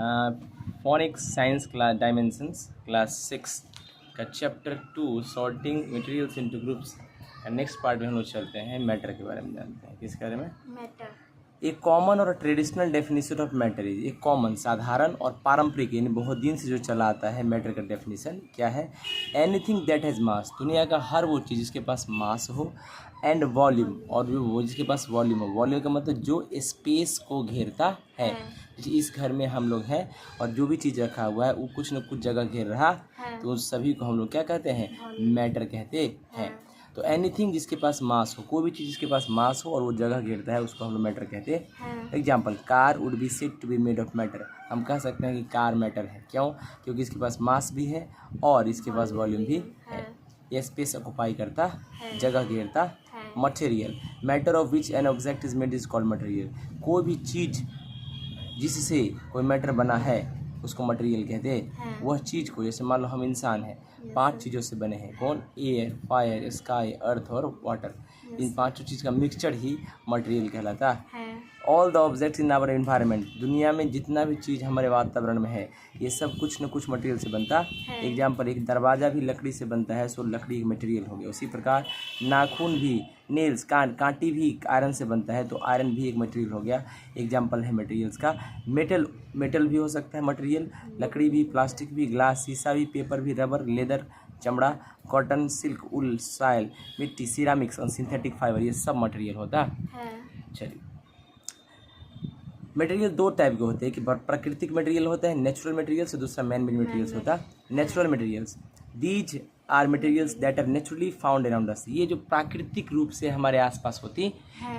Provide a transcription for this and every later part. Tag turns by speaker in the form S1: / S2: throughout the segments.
S1: Phoenix science class dimensions class 6 का chapter 2 sorting materials into groups का next part में हम लोग चलते हैं। मैटर के बारे में जानते हैं। किस बारे में?
S2: मैटर।
S1: एक कॉमन और traditional definition of matter is, एक कॉमन साधारण और पारंपरिक यानी बहुत दिन से जो चला आता है मैटर का डेफिनेशन क्या है? एनीथिंग दैट हैज़ मास, दुनिया का हर वो चीज़ जिसके पास मास हो, एंड वॉल्यूम, और वो जिसके पास वॉल्यूम हो। वॉल्यूम का मतलब जो स्पेस को घेरता है। जैसे इस घर में हम लोग हैं और जो भी चीज़ रखा हुआ है वो कुछ न कुछ जगह घेर रहा तो उस सभी को हम लोग क्या कहते हैं? मैटर कहते हैं। तो एनीथिंग जिसके पास मास हो, कोई भी चीज़ जिसके पास मास हो और वो जगह घेरता है उसको हम लोग मैटर कहते हैं। Example, car would be said to be made of matter. हम कह सकते हैं कि कार मैटर है। क्यों? क्योंकि इसके पास मास भी है और इसके पास वॉल्यूम भी है। ये स्पेस ऑक्युपाई करता, जगह घेरता। Material, matter of which an object is made is called material. कोई भी चीज़ जिससे कोई मैटर बना है उसको मटेरियल कहते हैं। वह चीज़ को, जैसे मान लो हम इंसान हैं, 5 चीज़ों से बने हैं। कौन? एयर, फायर, स्काई, अर्थ और वाटर। इन 5 चीज़ का मिक्सचर ही मटेरियल कहलाता है। All the objects in our environment, दुनिया में जितना भी चीज़ हमारे वातावरण में है ये सब कुछ न कुछ मटेरियल से बनता है। एग्जाम्पल, एक दरवाज़ा भी लकड़ी से बनता है, सो लकड़ी एक मटेरियल हो गया। उसी प्रकार नाखून भी, नेल्स, कांटी भी आयरन से बनता है, तो आयरन भी एक मटेरियल हो गया। एग्जाम्पल है मटेरियल्स का। मेटल भी हो सकता है मटेरियल, लकड़ी भी, प्लास्टिक भी, ग्लास, शीशा भी, पेपर भी, रबर, लेदर, चमड़ा, कॉटन, सिल्क, उल, सॉइल, मिट्टी, सिरामिक्स और सिंथेटिक फाइबर, ये सब मटेरियल होता है। चलिए, मटेरियल 2 टाइप के होते हैं कि प्राकृतिक मटेरियल होता है, नेचुरल मटेरियल्स, और दूसरा मैन मेड मटेरियल्स होता है। Natural materials, these are materials that are naturally found around us. ये जो प्राकृतिक रूप से हमारे आसपास होती।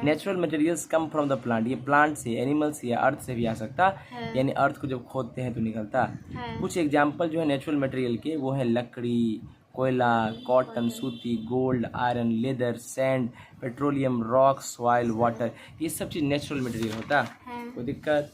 S1: Natural materials come from the plant, ये प्लांट से, एनिमल्स या अर्थ से भी आ सकता है, यानी अर्थ को जब खोदते हैं तो निकलता है। कुछ एग्जाम्पल जो है नेचुरल मटेरियल के वो है लकड़ी, कोयला, कॉटन, सूती, gold, iron, leather, sand, petroleum, rock, soil, water, ये सब चीज़ नेचुरल मटेरियल होता है। कोई दिक्कत?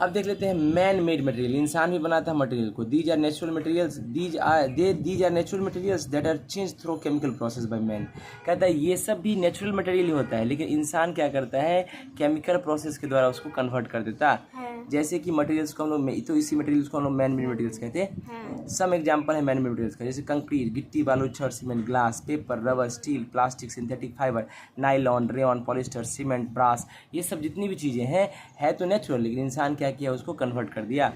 S1: अब देख लेते हैं मैन मेड मटेरियल, इंसान भी बनाता है मटेरियल को। These are natural materials, these are natural materials that are change through chemical process by man. कहता है ये सब भी नेचुरल मटेरियल ही होता है, लेकिन इंसान क्या करता है? केमिकल प्रोसेस के द्वारा उसको कन्वर्ट कर देता है। जैसे कि मटेरियल्स को हम लोग, तो इसी मटेरियल्स को हम लोग मैन मेड मटेरियल्स कहते हैं। सम एग्जाम्पल है मैन मेड मटेरियल्स का, जैसे कंक्रीट, गिट्टी, बालू, छड़, cement, glass, paper, rubber, steel, plastic, synthetic fibre, nylon, rayon, polyester, cement, brass, ये सब जितनी भी चीज़ें हैं है तो नेचुरल, लेकिन इंसान क्या किया? उसको कन्वर्ट कर दिया।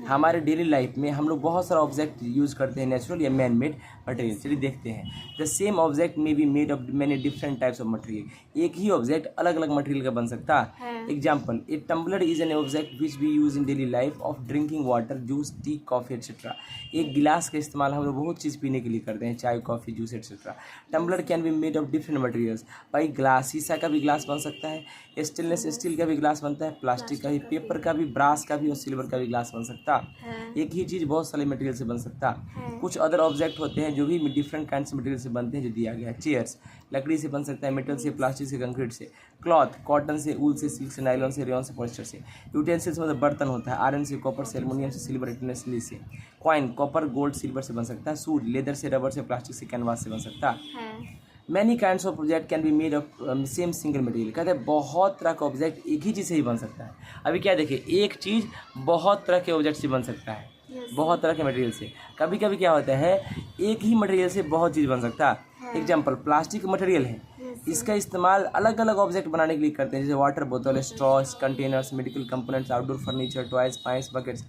S1: हमारे डेली लाइफ में हम लोग बहुत सारा ऑब्जेक्ट यूज़ करते हैं नेचुरल या मैन मेड मटेरियल। चलिए देखते हैं। The same object may be made of many different types of material. एक ही ऑब्जेक्ट अलग अलग मटेरियल का बन सकता है। Example, a tumbler is an object which we use in daily life of drinking water, juice, tea, coffee etcetera. एक गिलास का इस्तेमाल हम लोग बहुत चीज़ पीने के लिए करते हैं, चाय, coffee, juice etcetera. Tumbler can be made of different materials. भाई ग्लास, शीशा का भी ग्लास बन सकता है, स्टेनलेस स्टील का भी ग्लास बनता है, प्लास्टिक का भी, पेपर का भी, ब्रास का भी और सिल्वर का भी ग्लास बन सकता है। एक ही चीज़ बहुत सारे मटेरियल से बन सकता है। कुछ अदर ऑब्जेक्ट होते हैं जो भी डिफरेंट काइंड से मटेरियल से बनते हैं, जो दिया गया है। चेयर्स लकड़ी से बन सकता है, मेटल से, प्लास्टिक से, कंक्रीट से। क्लॉथ कॉटन से, ऊल से, सिल्क से, नाइलॉन से, रेयन से, पॉलिस्टर से। यूटेंसिल्स मतलब बर्तन होता है, आयरन से, कॉपर से, एल्युमिनियम से, सिल्वर, स्टेनलेस से। कॉइन कॉपर, गोल्ड, सिल्वर से बन सकता है। सूट लेदर से, रबर से, प्लास्टिक से, कैनवास से बन सकता है। Many kinds of object can be made of same single material. कहते हैं बहुत तरह का ऑब्जेक्ट एक ही चीज़ से ही बन सकता है। अभी क्या देखिए, एक चीज़ बहुत तरह के ऑब्जेक्ट से बन सकता है, बहुत तरह के मटेरियल से। कभी कभी क्या होता है, एक ही मटेरियल से बहुत चीज़ बन सकता है। एग्जाम्पल, प्लास्टिक मटेरियल है, इसका इस्तेमाल अलग अलग ऑब्जेक्ट बनाने के लिए करते हैं, जैसे वाटर बोतल, straws, containers, medical components, outdoor furniture, toys, pipes, buckets.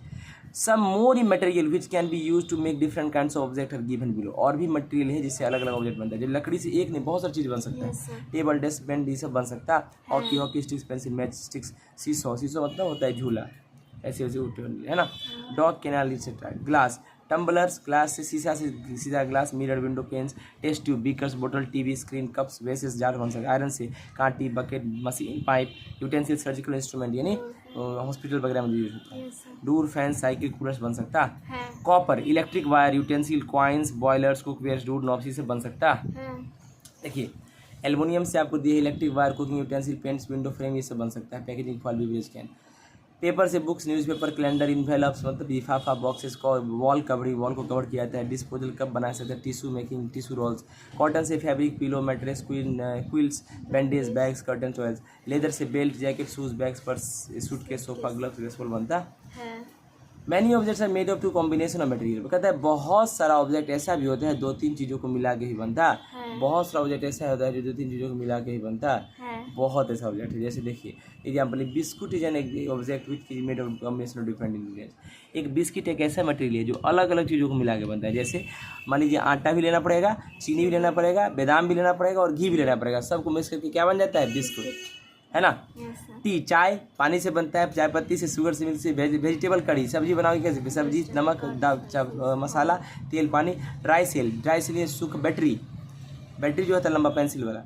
S1: Some more material which can be use to make different kinds of object are given below. और भी मटेरियल है जिससे अलग अलग ऑब्जेक्ट बनता है, जो लकड़ी से एक नहीं बहुत सारी चीज़ बन सकता है। टेबल, डेस्क, बेंच, ये सब बन सकता है। Hockey sticks, pencil, match sticks, seesaw मतलब होता है झूला, ऐसे वैसे है ना। Dog, kennel etcetera. Glass tumblers, glass से, शीशा से सीधा glass, mirror, window, panes, test tube, beakers, बोतल, TV, screen, cups, vases, jar बन सकता है। आयरन से कांटी, bucket, machine, pipe, utensil, surgical instrument यानी हॉस्पिटल वगैरह में यूज होता है। डोर, फैन, साइकिल, कूलर्स बन सकता है। Copper electric wire, utensil, coins, boilers, cookware, door knobs से बन सकता है। देखिए, एल्युमिनियम से आपको दिए electric wire, cooking utensil, paints, window frame, ये सब बन सकता है। Packaging fall, beverage can. Paper से बुक्स, न्यूज़पेपर, कैलेंडर, इन्वेलप्स मतलब लिफाफा, बॉक्सेस को, वॉल कवरिंग, वॉल को कवर किया जाता है। डिस्पोजल कप बना सकते हैं, tissue making, tissue roles. Cotton से fabric, pillow, mattress, quills, bandage, bags, curtain, towels. Leather से belt, jacket, shoes, bags, purse, suitcase, sofa, gloves, baseball बनता है। Many objects are made of two combination of material. कहता है बहुत सारा object ऐसा भी होता है 2-3 चीज़ों को मिला के ही बनता है। बहुत सारा ऑब्जेक्ट ऐसा होता है जो 2-3 चीज़ों को मिला के ही बनता है। बहुत ऐसा ऑब्जेक्ट है, जैसे देखिए example, biscuit is an object which is made of combination of different ingredients. एक बिस्किट एक ऐसा मटेरियल है जो अलग अलग चीज़ों को मिला के बनता है। जैसे मान लीजिए आटा भी लेना पड़ेगा, चीनी भी लेना पड़ेगा, बादाम भी लेना पड़ेगा और घी भी लेना पड़ेगा, सबको मिक्स करके क्या बन जाता है? बिस्कुट, है ना। टी, चाय पानी से बनता है, चाय पत्ती से, शुगर से, मिल्क से, वेजिटेबल कड़ी, सब्जी बनाओगे कैसे? सब्जी, नमक, मसाला, तेल, पानी। ड्राई सेल ये सूख। बैटरी जो होता है लंबा पेंसिल वाला,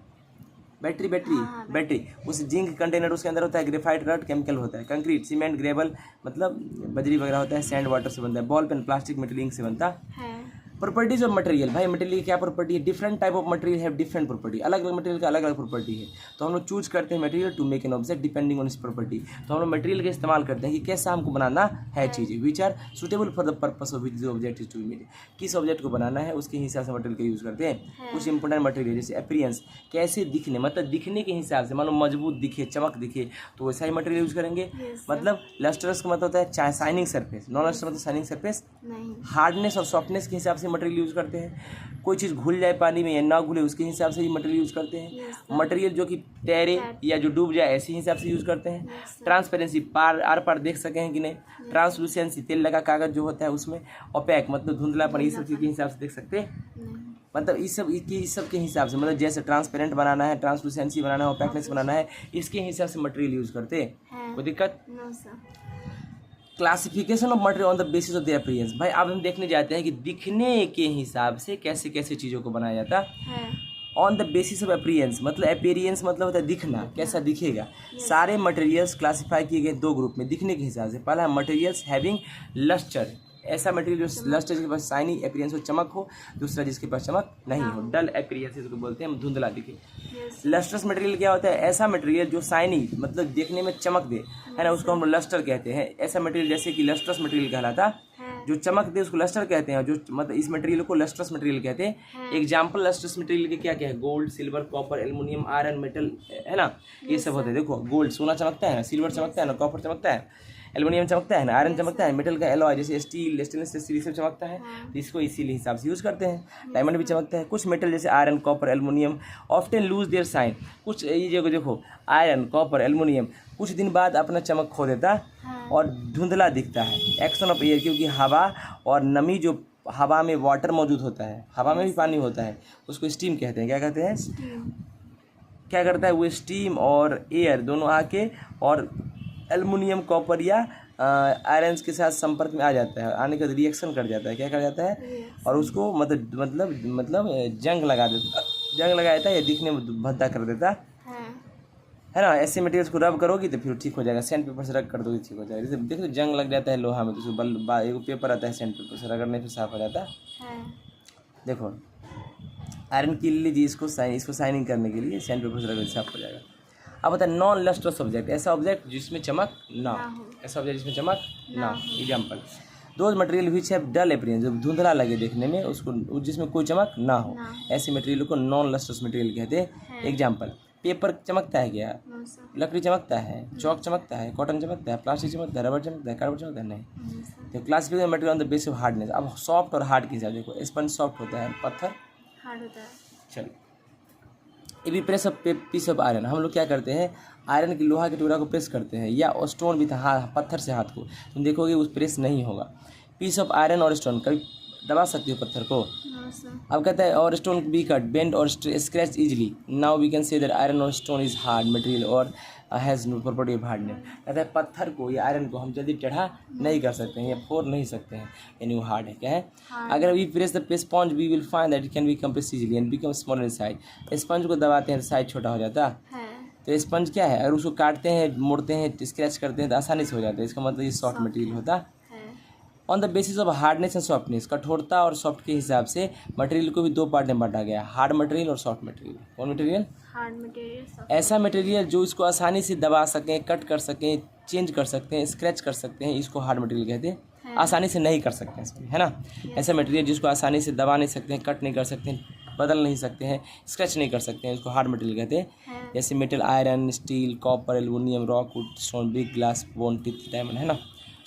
S1: बैटरी उस जिंक कंटेनर उसके अंदर होता है। ग्रेफाइट रड केमिकल होता है। कंक्रीट, सीमेंट, ग्रेवल मतलब बजरी वगैरह होता है। सैंड वाटर से बनता है। बॉल पेन प्लास्टिक मटेरियल से बनता है। प्रॉपर्टीज ऑफ मटेरियल, भाई मटेरियल की क्या प्रॉपर्टी है? Different type of material have different property. अलग अलग मटेरियल का अलग अलग प्रॉपर्टी है, तो हम लोग चूज करते हैं material to make an object depending on इस प्रॉपर्टी। तो हम लोग मटेरियल का इस्तेमाल करते हैं कि कैसा हमको बनाना है चीज़ें, which are suitable for the purpose of which the object is to be made. किस ऑब्जेक्ट को बनाना है उसके हिसाब से मटेरियल का यूज करते हैं। कुछ इंपॉर्टेंट मटेरियल जैसे अपीयरेंस, कैसे दिखने, मतलब दिखने के हिसाब से, मानो मजबूत दिखे, चमक दिखे तो वैसा ही मटेरियल यूज करेंगे। मतलब लस्टरस का मतलब होता है चाहे शाइनिंग सरफेस, नॉन लस्टर मतलब शाइनिंग सरफेस। हार्डनेस और सॉफ्टनेस के हिसाब से मटेरियल यूज करते हैं। कोई चीज़ घुल जाए पानी में या ना घुले उसके हिसाब से ही मटेरियल यूज करते हैं। मटेरियल जो कि तैरे या जो डूब जाए ऐसे हिसाब से यूज करते हैं। ट्रांसपेरेंसी, पार आर पार देख सकें कि नहीं। ट्रांसलूसेंसी, तेल लगा कागज जो होता है उसमें। ओपैक मतलब धुंधलापन, ये सब चीज़ के हिसाब से देख सकते हैं। मतलब इस सब के हिसाब से, मतलब जैसे ट्रांसपेरेंट बनाना है, ट्रांसलूसेंसी बनाना है, ओपैकनेस बनाना है, इसके हिसाब से मटेरियल यूज करते हैं। कोई दिक्कत? Classification of material on the basis of the appearance. भाई अब हम देखने जाते हैं कि दिखने के हिसाब से कैसे कैसे चीज़ों को बनाया जाता है। On the basis of appearance मतलब अपीयरेंस मतलब होता है दिखना, कैसा दिखेगा। सारे मटेरियल्स क्लासिफाई किए गए 2 ग्रुप में दिखने के हिसाब से। पहला मटेरियल्स हैविंग लस्टर, ऐसा मटेरियल जो लस्टर जिसके पास शाइनी अपीयरेंस हो, चमक हो। दूसरा जिसके पास चमक नहीं हो, डल अपीयरेंस इसको बोलते हैं, धुंधला दिखे। लस्टर्स मटेरियल क्या होता है? ऐसा मटेरियल जो शाइनी मतलब देखने में चमक दे, है ना, उसको हम लस्टर कहते हैं। ऐसा मटेरियल जैसे कि लस्टर्स मटेरियल कहलाता, जो चमक दे उसको लस्टर कहते हैं। जो मतलब इस मटेरियल को लस्टर्स मटेरियल कहते हैं। एग्जाम्पल लस्टर्स मटेरियल के क्या क्या है? Gold, silver, copper, aluminium, iron, metal, है ना, ये सब होते हैं। देखो गोल्ड सोना चमकता है ना, सिल्वर चमकता है ना, कॉपर चमकता है, एल्युमिनियम चमकता है ना, आयरन चमकता है, मेटल का एलॉय जैसे स्टील, स्टेनलेस स्टील सब चमकता है, इसको इसीलिए हिसाब से यूज़ करते हैं। डायमंड भी चमकता है। कुछ मेटल जैसे iron, copper, aluminium often lose their shine. कुछ ये जो देखो आयरन, कॉपर, एल्युमिनियम कुछ दिन बाद अपना चमक खो देता और धुंधला दिखता है। एक्शन ऑफ एयर, क्योंकि हवा और नमी, जो हवा में वाटर मौजूद होता है, हवा में भी पानी होता है, उसको स्टीम कहते हैं। क्या कहते हैं? क्या करता है वो? स्टीम और एयर दोनों आके और एल्युमिनियम, कॉपर या आयरन के साथ संपर्क में आ जाता है, आने के बाद रिएक्शन कर जाता है। क्या कर जाता है? और उसको मतलब जंग लगा देता है या दिखने में भद्दा कर देता है ना। ऐसे मटेरियल्स को रब करोगी तो फिर ठीक हो जाएगा। सैंड पेपर से रब कर दोगे ठीक हो जाएगा। जैसे देखो जंग लग जाता है लोहा में, तो उसको एक पेपर आता है, सैंड पेपर से रगड़ने फिर साफ हो जाता है। देखो आयरन की लीजिए, इसको शाइनिंग करने के लिए सैंड पेपर से रगड़ने साफ हो जाएगा। अब होता है नॉन लस्ट्रस ऑब्जेक्ट, ऐसा ऑब्जेक्ट जिसमें चमक ना हो, ऐसा ऑब्जेक्ट जिसमें चमक ना हो। Example those material which have dull appearance, जो धुंधला लगे देखने में, उसको जिसमें कोई चमक ना हो, ऐसे मटेरियल को नॉन लस्ट्रस मटेरियल कहते हैं। एग्जाम्पल पेपर चमकता है क्या? लकड़ी चमकता है, चौक चमकता है, कॉटन चमकता है, प्लास्टिक चमकता है, रबर चमकता है, कार्डबोर्ड चमकता है? नहीं। तो classification material on the basis of hardness. अब सॉफ्ट और हार्ड के हिसाब देखो, स्पंज सॉफ्ट होता है, पत्थर हार्ड होता है। चलिए if you press a piece of iron, हम लोग क्या करते हैं? आयरन की लोहा के टुकड़ा को प्रेस करते हैं, या स्टोन भी था पत्थर से हाथ को, तुम देखोगे उस प्रेस नहीं होगा। पीस ऑफ आयरन और स्टोन कभी दबा सकती हो पत्थर को। अब कहता है और स्टोन बी कट, बेंड और scratch easily. Now we can say that iron और स्टोन इज हार्ड मटेरियल और has no property of hardness. कहता है पत्थर को या आयरन को हम जल्दी टेढ़ा नहीं कर सकते हैं या फोड़ नहीं सकते हैं, यानी वो हार्ड है। क्या है? अगर we press the sponge we will find that it can be compress easily and become smaller in size. Sponge को दबाते हैं तो साइज छोटा हो जाता है। तो स्पंज क्या है? अगर उसको काटते हैं, मोड़ते हैं, स्क्रैच करते हैं तो आसानी से हो जाता है। इसका मतलब ये सॉफ्ट मटेरियल होता है। On the basis of hardness and softness, कठोरता और सॉफ्ट के हिसाब से मटेरियल को भी 2 पार्ट में बांटा गया, हार्ड मटेरियल और सॉफ्ट मटेरियल। कौन मटेरियल? Hard material. ऐसा मटेरियल जो इसको आसानी से दबा सकें, कट कर सकें, चेंज कर सकते हैं, स्क्रैच कर सकते हैं, इसको हार्ड मटेरियल कहते हैं। आसानी से नहीं कर सकते हैं इसमें, है ना। ऐसा मटेरियल जिसको आसानी से दबा नहीं सकते हैं, कट नहीं कर सकते हैं, बदल नहीं सकते हैं, स्क्रैच नहीं कर सकते हैं, इसको हार्ड मटेरियल कहते हैं। जैसे metal, iron, steel, copper, aluminium, rock, would, stone, big glass, bone, teeth, diamond, है ना।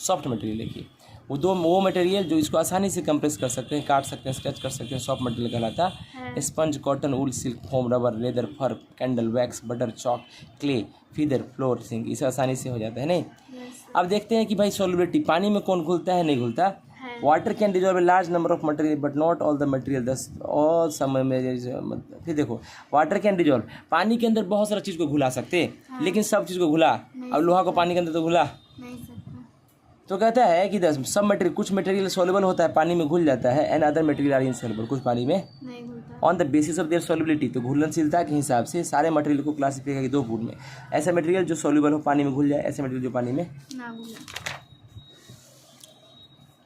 S1: सॉफ्ट मटेरियल देखिए वो मटेरियल जो इसको आसानी से कंप्रेस कर सकते हैं, काट सकते हैं, स्क्रैच कर सकते हैं, सॉफ्ट मटेरियल कहलाता है। Sponge, cotton, wool, silk, foam, rubber, leather, fur, candle, wax, butter, chalk, clay, feather, flour, sink, इसे आसानी से हो जाता है नहीं। अब देखते हैं कि भाई सॉल्युबिलिटी पानी में कौन घुलता है, नहीं घुलता। Water can dissolve a large number of material but not all the material, दस ऑल समय में। फिर देखो वाटर कैन डिजॉल्व, पानी के अंदर बहुत सारा चीज़ को घुला सकते हैं, लेकिन सब चीज़ को घुला। अब लोहा को पानी के अंदर तो घुला
S2: नहीं सकता।
S1: तो कहता है कि सब मटेरियल, कुछ मटेरियल सॉल्युबल होता है, पानी में घुल जाता है, and other material are insoluble, कुछ पानी में
S2: नहीं घुलता।
S1: On the basis of their solubility, तो घुलनशीलता के हिसाब से सारे मटेरियल को क्लासिफाई करेंगे दो गुण में। ऐसा मटेरियल जो सॉल्युबल हो, पानी में घुल जाए, ऐसे मटेरियल जो पानी में
S2: ना घुले।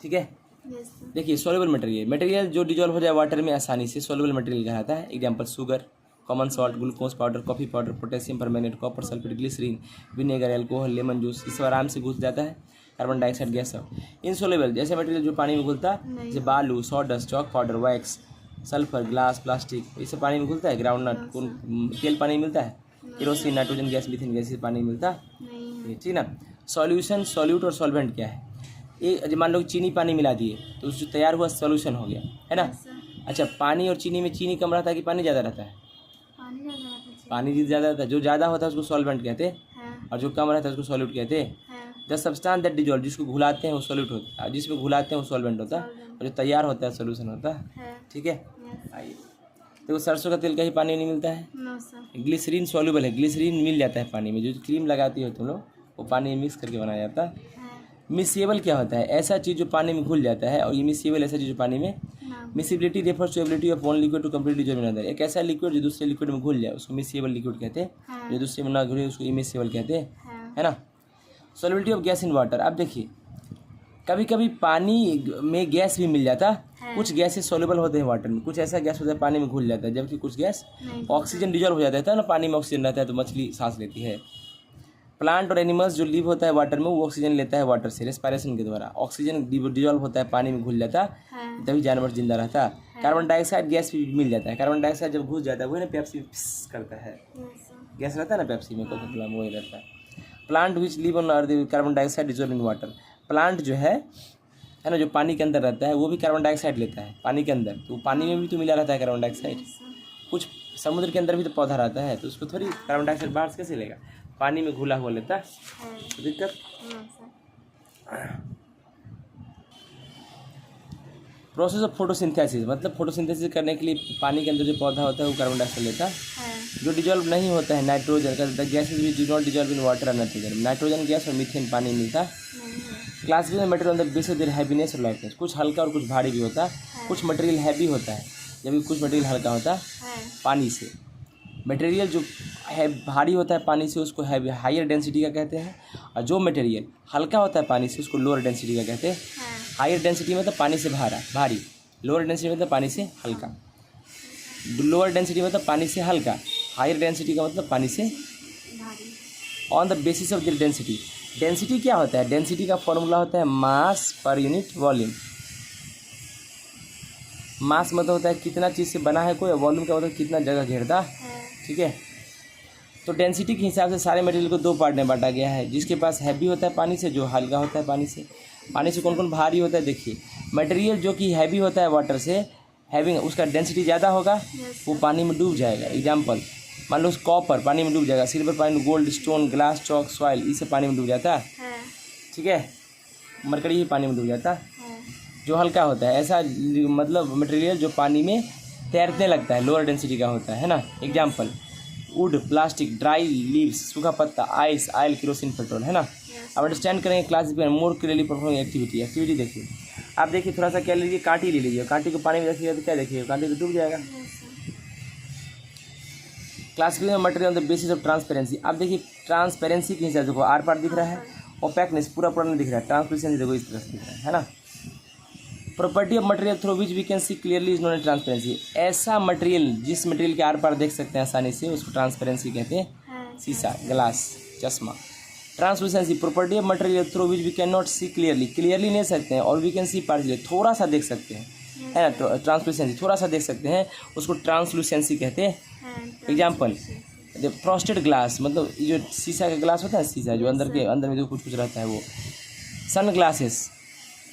S1: ठीक है।
S2: Yes sir.
S1: देखिए सॉल्युबल मटेरियल जो डिजॉल्व हो जाए वाटर में आसानी से, सॉल्युबल मटेरियल कहलाता है। Example sugar, common salt, glucose powder, coffee powder, potassium permanganate, copper sulphate, glycerine, vinegar, alcohol, lemon juice, इससे आराम से घुस जाता है। कार्बन डाइऑक्साइड गैस सब इनसॉल्युबल, जैसे मटेरियल जो पानी में घुलता है, जैसे बालू, sawdust, chalk powder, wax, sulphur, glass, plastic, इससे पानी में घुलता है। ग्राउंड नट, तेल पानी में मिलता है। Kerosene, nitrogen gas, methane gas, पानी में मिलता
S2: नहीं।
S1: ठीक ना। सॉल्यूशन, सॉल्यूट और सॉल्वेंट क्या है? ये मान लो चीनी पानी मिला दिए तो उससे तैयार हुआ सॉल्यूशन हो गया, है ना। अच्छा, पानी और चीनी में चीनी कम रहता है कि पानी ज़्यादा रहता है?
S2: पानी ज़्यादा रहता है।
S1: पानी ज़्यादा रहता है। जो ज़्यादा होता है उसको सॉल्वेंट कहते हैं, और जो कम रहता है उसको सॉल्यूट कहते हैं। द सब्सटेंस दैट डिजॉल्व, जिसको घुलाते हैं वो सॉल्यूट होता है, जिसमें घुलाते हैं वो सॉल्वेंट होता है, और जो तैयार होता है सॉल्यूशन होता है। ठीक है। आइए देखो, सरसों का तेल कहीं पानी नहीं मिलता है।
S2: No sir.
S1: ग्लिसरीन सॉल्युबल है, ग्लिसरीन मिल जाता है पानी में। जो क्रीम लगाती हो तुम लोग, वो पानी में मिक्स करके बनाया जाता है। मिसिएबल क्या होता है? ऐसा चीज़ जो पानी में घुल जाता है। और इमिसिएबल ऐसा चीज़ जो पानी में, miscibility refers to ability of one liquid to completely dissolve in other. एक ऐसा लिक्विड जो दूसरे लिक्विड में घुल जाए उसको मिसिएबल लिक्विड कहते हैं। जो दूसरे में ना घुले उसको इमिसिएबल कहते हैं, है ना। Solubility of gas in water, अब देखिए कभी कभी पानी में गैस भी मिल जाता है। कुछ गैसेस सॉल्युबल होते हैं वाटर में, कुछ ऐसा गैस होता है पानी में घुल जाता है, जबकि कुछ गैस ऑक्सीजन डिजॉल्व हो जाता है ना, पानी में ऑक्सीजन रहता है तो मछली सांस लेती है। प्लांट और एनिमल्स जो लिव होता है वाटर में वो ऑक्सीजन लेता है वाटर से रेस्पिरेशन के द्वारा। ऑक्सीजन डिजॉल्व होता है पानी में घुल जाता है, तभी जानवर जिंदा रहता है। कार्बन डाइऑक्साइड गैस भी मिल जाता है। कार्बन डाइऑक्साइड जब घुस जाता है वही ना पेप्सी करता है, गैस रहता है ना पेप्सी में, कोका कोला में वही रहता है। Plant which live on earth carbon dioxide dissolve in water, plant जो है ना, जो पानी के अंदर रहता है वो भी कार्बन डाइऑक्साइड लेता है पानी के अंदर, तो पानी में भी तो मिला रहता है कार्बन डाइऑक्साइड। कुछ समुद्र के अंदर भी तो पौधा रहता है, तो उसको थोड़ी कार्बन डाइऑक्साइड बाहर से कैसे लेगा, पानी में घुला हुआ लेता है, तो दिक्कत। प्रोसेस ऑफ फोटोसिंथेसिस, मतलब फोटोसिंथेसिस करने के लिए पानी के अंदर जो पौधा होता है वो कार्बन डाइऑक्साइड लेता है। जो डिजॉल्व नहीं होता है नाइट्रोजन का, गैसेज भी do not dissolve in water और नाइट्रोजन, नाइट्रोजन गैस और मीथेन पानी मिलता है। Classification material on the basis their heaviness और लाइटनेस, कुछ हल्का और कुछ भारी भी होता है। कुछ मटेरियल हैवी होता है जबकि कुछ मटेरियल हल्का होता है पानी से। मटेरियल जो है भारी होता है पानी से उसको हैवी हायर डेंसिटी का कहते हैं, और जो मटेरियल हल्का होता है पानी से उसको लोअर डेंसिटी का कहते हैं। हायर डेंसिटी मतलब पानी से भारी, लोअर डेंसिटी मतलब पानी से हल्का। लोअर डेंसिटी मतलब पानी से हल्का, हायर डेंसिटी का मतलब पानी से भारी। On the basis of the density, density क्या होता है? डेंसिटी का फॉर्मूला होता है मास पर यूनिट वॉल्यूम। मास मतलब होता है कितना चीज़ से बना है कोई, वॉल्यूम का मतलब कितना जगह घेरता है, ठीक है। तो डेंसिटी के हिसाब से सारे मटेरियल को दो पार्ट में बांटा गया है, जिसके पास हैवी होता है पानी से, जो हल्का होता है पानी से। पानी से कौन कौन भारी होता है? देखिए मटेरियल जो कि हैवी होता है वाटर से, हैवी उसका डेंसिटी ज़्यादा होगा, वो पानी में डूब जाएगा। एग्जाम्पल मान लो कॉपर पानी में डूब जाएगा, सिल्वर पानी में, gold, stone, glass, chalk, soil, इससे पानी में डूब जाता है, ठीक है। मरकड़ी ही पानी में डूब जाता है जो हल्का होता है। ऐसा मतलब मटेरियल जो पानी में तैरने लगता है लोअर डेंसिटी का होता है ना। Example would, plastic, dry leaves, सूखा पत्ता, आइस, ऑयल, केरोसिन, पेट्रोल, है ना। अब अंडरस्टैंड करेंगे classification more clearly performing activity देखिए। आप देखिए थोड़ा सा क्या लीजिए, कांटी ले लीजिए, कांटी को पानी में रखिएगा तो क्या देखिए, कांटी तो डूब जाएगा। Classification material on the basis of transparency, आप देखिए ट्रांसपेरेंसी के हिसाब से देखो आर पार दिख रहा है, ओपेकनेस पूरा नहीं दिख रहा है, ट्रांसपेरेंसी देखो इस तरह से दिख रहा है ना। Property of material through which we can see clearly is non a transparency, ऐसा मटेरियल जिस मटेरियल के आर पार देख सकते हैं आसानी से उसको ट्रांसपेरेंसी कहते हैं। शीशा, ग्लास, चश्मा। Translucency property of material through which we can not see clearly नहीं सकते हैं, और वी कैन सी पार्शियली, थोड़ा सा देख सकते हैं, है ना। ट्रांसलूसेंसी थोड़ा सा देख सकते हैं, उसको ट्रांसलूसेंसी कहते हैं। एग्जाम्पल, फ्रॉस्टेड ग्लास, मतलब ये जो शीशा का ग्लास होता है, शीशा जो अंदर में जो कुछ कुछ रहता है, वो sunglasses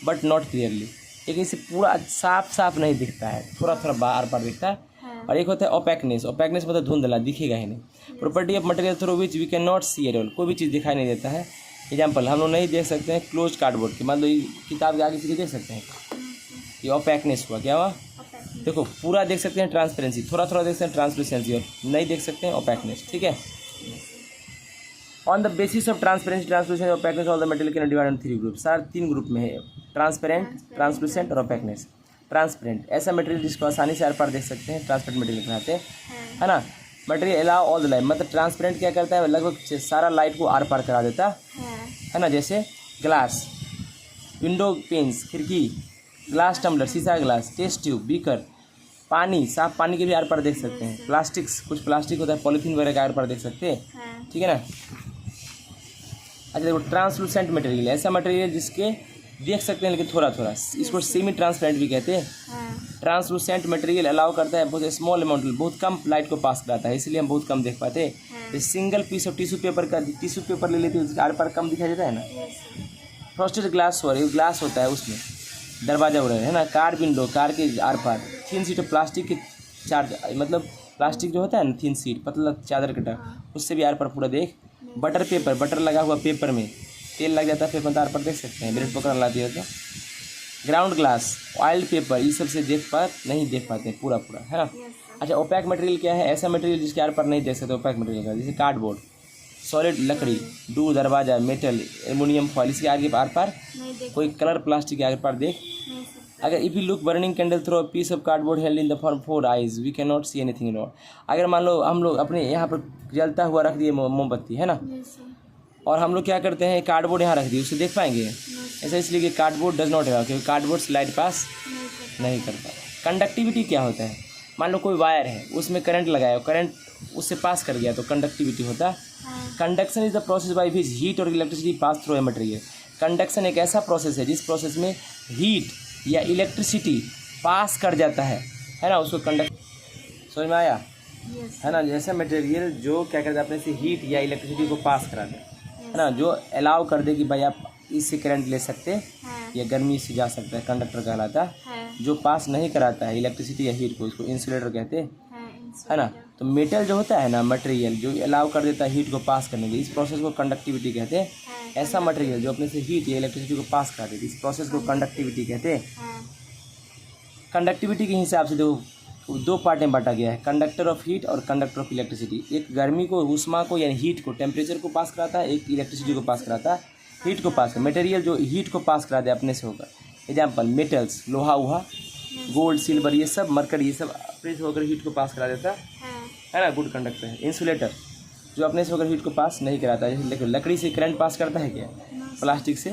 S1: but not clearly. एक इसे पूरा साफ साफ नहीं दिखता है, थोड़ा थोड़ा बाहर पर दिखता है। और एक होता है ओपैकनेस, ओपैकनेस मतलब धुंधला, दिखेगा ही नहीं। Property of material through which we can not see at all, कोई भी चीज़ दिखाई नहीं देता है। एग्जाम्पल, हम लोग नहीं देख सकते हैं क्लोज कार्डबोर्ड की, मान लो ये किताब के आगे पीछे देख सकते हैं, ये ओपैकनेस हुआ, क्या हुआ, देखो पूरा देख सकते हैं ट्रांसपेरेंसी, थोड़ा थोड़ा देख सकते हैं ट्रांसलूसेंसी, और नहीं देख सकते हैं ओपैकनेस, ठीक है। On the basis of transparency, translucency, opaqueness, all the material can divide in 3 group. सारे 3 ग्रुप में है, ट्रांसपेरेंट, ट्रांसलूसेंट और ओपैकनेस। ट्रांसपेरेंट ऐसा मटेरियल जिसको आसानी से आर पार देख सकते हैं, ट्रांसपेरेंट मटेरियल कहते हैं, है ना। Material allow all the light, मतलब ट्रांसपेरेंट क्या करता है, लगभग सारा लाइट को आर पार करा देता है ना। जैसे ग्लास, विंडो पेंस, खिड़की, ग्लास टम्बलर, शीशा ग्लास, टेस्ट ट्यूब, बीकर, पानी, साफ पानी के भी आर पार देख सकते हैं। प्लास्टिक्स, कुछ प्लास्टिक होता है, पॉलीथीन वगैरह का आर पार देख सकते हैं, ठीक है ना। अच्छा देखो, ट्रांसलूसेंट मटेरियल ऐसा मटेरियल जिसके देख सकते हैं लेकिन थोड़ा थोड़ा, इसको सेमी ट्रांसपेरेंट भी कहते हैं। ट्रांसलूसेंट मटेरियल अलाउ करता है बहुत स्मॉल अमाउंट, बहुत कम लाइट को पास कराता है, इसलिए हम बहुत कम देख पाते हैं। Single piece of tissue paper ले लेते हैं, उसके आर पार कम दिखाई देता है ना। फ्रॉस्टेड ग्लास, सॉरी ग्लास होता है, उसमें दरवाजा वगैरह है ना। कार विंडो, कार के आर पार। थिन शीट ऑफ प्लास्टिक के मतलब प्लास्टिक जो होता है ना, थिन शीट, पतला चादर कटा, उससे भी आर पार पूरा देख। बटर पेपर, बटर लगा हुआ पेपर में तेल लग जाता है, पेपर तो आर पार देख सकते हैं, ब्रेड पकड़ लाती है तो। ग्राउंड ग्लास, ऑयल्ड पेपर, ये सब से नहीं देख पाते हैं पूरा पूरा, है ना। अच्छा, ओपैक मटेरियल क्या है, ऐसा मटेरियल जिसके आर पार नहीं देख सकते, ओपैक मटेरियल का, जैसे कार्डबोर्ड, सॉलिड लकड़ी, डू, दरवाजा, मेटल, एल्युमिनियम फॉइल, इसके आगे आर पार कोई कलर प्लास्टिक के आगे पार देख। अगर if you look burning candle through a piece of cardboard held in the form 4 eyes we can not see anything at all. अगर मान लो हम लोग अपने यहाँ पर जलता हुआ रख दिए मोमबत्ती, है ना, और हम लोग क्या करते हैं, कार्डबोर्ड यहाँ रख दिए, उसे देख पाएंगे? ऐसा इसलिए कि कार्डबोर्ड डज नॉट है, क्योंकि कार्डबोर्ड लाइट पास नहीं करता। कंडक्टिविटी क्या होता है, मान लो कोई वायर है, उसमें करंट लगाया, करंट उससे पास कर गया तो कंडक्टिविटी होता है। Conduction is the process by which heat और electricity pass through a material. Conduction एक ऐसा प्रोसेस है जिस प्रोसेस में हीट या इलेक्ट्रिसिटी पास कर जाता है ना, उसको कंडक्ट, समझ में आया, है ना। जैसा मटेरियल जो क्या करता है, अपने से हीट या इलेक्ट्रिसिटी को पास करा दे, है ना, जो अलाउ कर दे कि भाई आप इससे करंट ले सकते हैं या गर्मी से जा सकता है, कंडक्टर कहलाता है। जो पास नहीं कराता है इलेक्ट्रिसिटी या हीट को, उसको इंसुलेटर कहते हैं, है ना। तो मेटल जो होता है ना, मटेरियल जो अलाउ कर देता है हीट को पास करने के, इस प्रोसेस को कंडक्टिविटी कहते हैं। ऐसा मटेरियल जो अपने से हीट या इलेक्ट्रिसिटी को पास करा देती है, इस प्रोसेस को कंडक्टिविटी कहते हैं। कंडक्टिविटी के हिसाब से दो पार्ट में बांटा गया है, कंडक्टर ऑफ हीट और कंडक्टर ऑफ इलेक्ट्रिसिटी। एक गर्मी को, उष्मा को यानी हीट को, टेम्परेचर को पास कराता है, एक इलेक्ट्रिसिटी को पास कराता है, हीट को पास। मटेरियल जो हीट को पास करा दे अपने से होकर, एग्जाम्पल मेटल्स, लोहा हुआ, गोल्ड, सिल्वर, ये सब, मरकरी, ये सब अपने से होकर हीट को पास करा देता है ना, गुड कंडक्टर है। इंसुलेटर जो अपने से होकर हीट को पास नहीं कराता है, जैसे लकड़ी से करंट पास करता है क्या, प्लास्टिक से।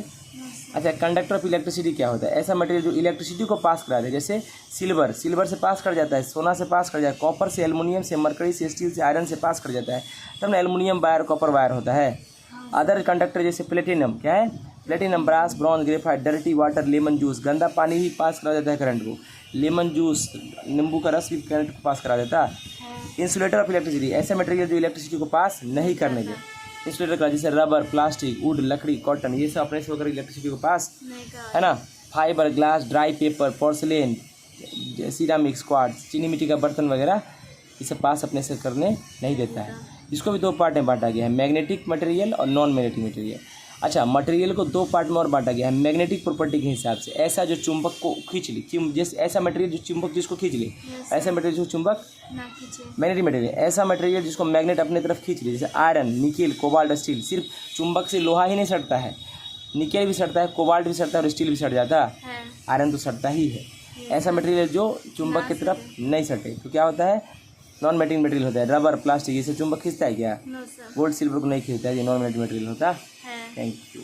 S1: अच्छा, कंडक्टर ऑफ इलेक्ट्रिसिटी क्या होता है, ऐसा मटेरियल जो इलेक्ट्रिसिटी को पास करा दे, जैसे सिल्वर से पास कर जाता है, सोना से पास कर जाता है, कॉपर से, एल्युमिनियम से, मरकरी से, स्टील से, आयरन से पास कर जाता है, तब ना एल्युमिनियम वायर, कॉपर वायर होता है। अदर कंडक्टर जैसे प्लेटिनम, क्या है, platinum, brass, bronze, graphite, dirty water, lemon juice, गंदा पानी भी पास करा देता है करंट को, लेमन जूस, नींबू का रस भी करंट को पास करा देता है। इंसुलेटर ऑफ इलेक्ट्रिसिटी, ऐसे मटेरियल जो इलेक्ट्रिसिटी को पास नहीं करने के, इंसुलेटर का, जैसे रबर, प्लास्टिक, वुड, लकड़ी, कॉटन, ये सब अपने से होकर इलेक्ट्रिसिटी को पास, है ना। Fibre, glass, dry paper, porcelain, ceramics, quartz, चीनी मिट्टी का बर्तन वगैरह, ये सब पास अपने से करने नहीं देता है। इसको भी 2 पार्ट में बांटा गया है, मैग्नेटिक मटेरियल और नॉन मैग्नेटिक मटेरियल। अच्छा, मटेरियल को 2 पार्ट में और बांटा गया है, मैग्नेटिक प्रॉपर्टी के हिसाब से, ऐसा जो चुंबक को खींच ले, जैसे ऐसा मटेरियल जो चुंबक जिसको खींच ले, ऐसा मटेरियल जो चुंबक मैग्नेटिक मटेरियल, ऐसा मटेरियल जिसको मैग्नेट अपने तरफ खींच ले, जैसे आयरन, निकेल, कोबाल्ट, स्टील। सिर्फ चुंबक से लोहा ही नहीं सटता है, निकेल भी सटता है, कोबाल्ट भी सटता है और स्टील भी सट जाता है, आयरन तो सटता ही है। ऐसा मटेरियल जो चुंबक की तरफ नहीं सटे तो क्या होता है, नॉन मैग्नेटिक मटेरियल होता है। रबर, प्लास्टिक, ये सब चुंबक खींचता है क्या, गोल्ड, सिल्वर को नहीं खींचता है, ये नॉन मैग्नेटिक मटेरियल होता है। Thank you.